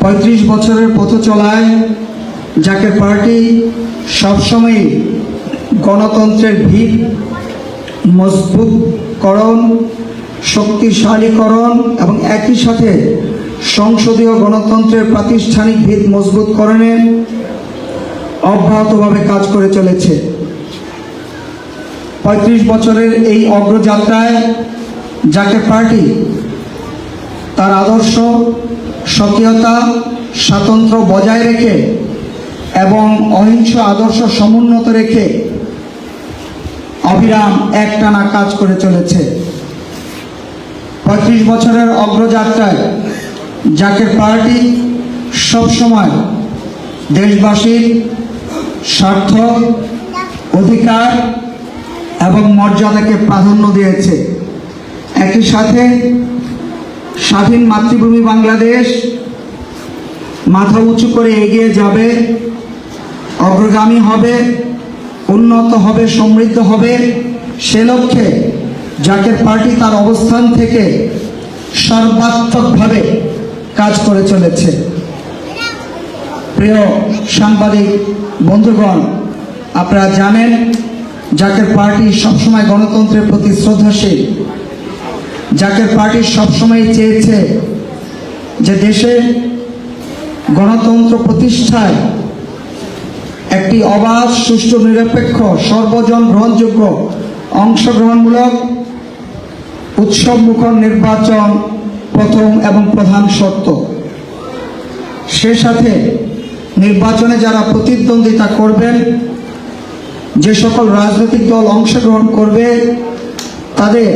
35 বছরের পথ চলায় যাকে পার্টি সবসময় গণতন্ত্রের ভিত মজবুতকরণ, শক্তিশালীকরণ এবং একই সাথে সংসদীয় গণতন্ত্রের প্রাতিষ্ঠানিক ভিত মজবুতকরণে অব্যাহতভাবে কাজ করে চলেছে। 35 বছরের এই অগ্রযাত্রায় যাকে পার্টি তার আদর্শ, স্বকীয়তা, স্বাতন্ত্র্য বজায় রেখে এবং অহিংস আদর্শ সমুন্নত রেখে অবিরাম একটানা কাজ করে চলেছে। 35 বছরের অগ্রযাত্রায় যাকে পার্টি সবসময় দেশবাসীর স্বার্থ, অধিকার এবং মর্যাদাকে প্রাধান্য দিয়েছে। একই সাথে স্বাধীন মাতৃভূমি বাংলাদেশ মাথা উঁচু করে এগিয়ে যাবে, অগ্রগামী হবে, উন্নত হবে, সমৃদ্ধ হবে। সে লক্ষ্যে জাকের পার্টি তার অবস্থান থেকে সর্বাত্মকভাবে কাজ করে চলেছে। প্রিয় সাংবাদিক বন্ধুগণ, আপনারা জানেন জাকের পার্টি সবসময় গণতন্ত্রের প্রতি শ্রদ্ধাশীল। জাকের পার্টি সবসময় চেয়েছে যে দেশে গণতন্ত্র প্রতিষ্ঠায় একটি অবাধ, সুষ্ঠু, নিরপেক্ষ, সর্বজন গ্রহণযোগ্য, অংশগ্রহণমূলক, উৎসবমুখর নির্বাচন প্রথম এবং প্রধান শর্ত। সে সাথে নির্বাচনে যারা প্রতিদ্বন্দ্বিতা করবেন, যে সকল রাজনৈতিক দল অংশগ্রহণ করবে, তাদের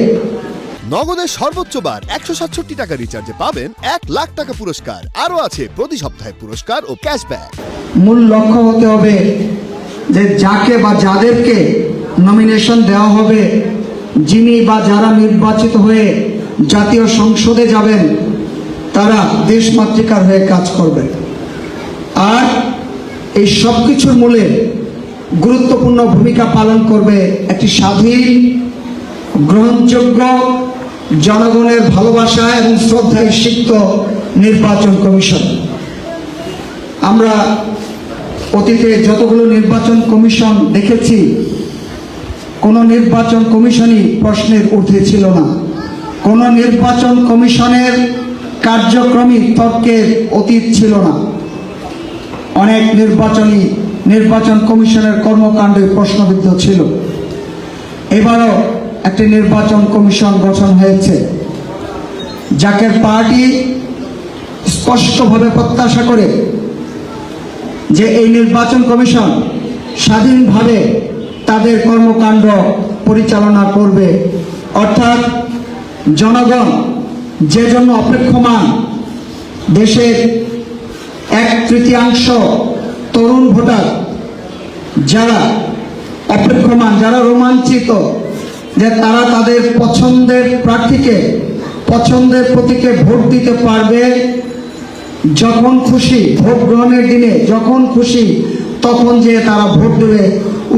নগদের সর্বোচ্চ বার 167 টাকা রিচার্জে পাবেন 1 লাখ টাকা পুরস্কার। আরও আছে প্রতি সপ্তাহে পুরস্কার ও ক্যাশব্যাক। মূল লক্ষ্য হতে হবে যে যাকে বা যাদেরকে নমিনেশন দেওয়া হবে, যিনি বা যারা নির্বাচিত হয়ে জাতীয় সংসদে যাবেন, তারা দেশমাতৃকার হয়ে কাজ করবে। আর এই সব কিছুর মূলে গুরুত্বপূর্ণ ভূমিকা পালন করবে একটি স্বাধীন, গ্রহণযোগ্য, জনগণের ভালোবাসা এবং শ্রদ্ধায় সিক্ত নির্বাচন কমিশন। আমরা অতীতে যতগুলো নির্বাচন কমিশন দেখেছি, কোনো নির্বাচন কমিশনই প্রশ্নের ঊর্ধ্বে ছিল না। কোনো নির্বাচন কমিশনের কার্যক্রমই তর্কের অতীত ছিল না। অনেক নির্বাচন কমিশনের কর্মকাণ্ডে প্রশ্নবিদ্ধ ছিল। এবারও একটি নির্বাচন কমিশন গঠন হয়েছে। জাকের পার্টি স্পষ্টভাবে প্রত্যাশা করে যে এই নির্বাচন কমিশন স্বাধীনভাবে তাদের কর্মকাণ্ড পরিচালনা করবে। অর্থাৎ জনগণ যে জন্য অপেক্ষমান, দেশের 1/3 তরুণ ভোটার যারা অপেক্ষমান, যারা রোমাঞ্চিত যে তারা তাদের পছন্দের প্রার্থীকে, পছন্দের প্রতীকে ভোট দিতে পারবে যখন খুশি, ভোট গ্রহণের দিনে যখন খুশি তখন যে তারা ভোট দেবে,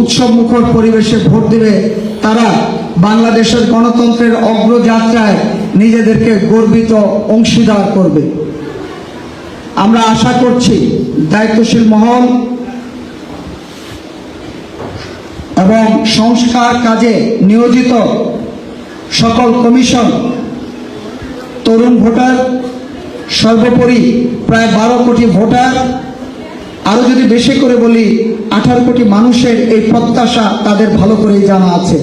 উৎসবমুখর পরিবেশে ভোট দেবে, তারা বাংলাদেশের গণতন্ত্রের অগ্রযাত্রায় নিজেদেরকে গর্বিত অংশীদার করবে। আমরা আশা করছি দায়িত্বশীল মহল এবং সংস্কার কাজে নিয়োজিত সকল কমিশন, তরুণ ভোটার, সর্বোপরি প্রায় 12 কোটি ভোটার, আরো যদি বেশি করে বলি 18 কোটি মানুষের এই প্রত্যাশা তাদের ভালো করেই জানা আছে।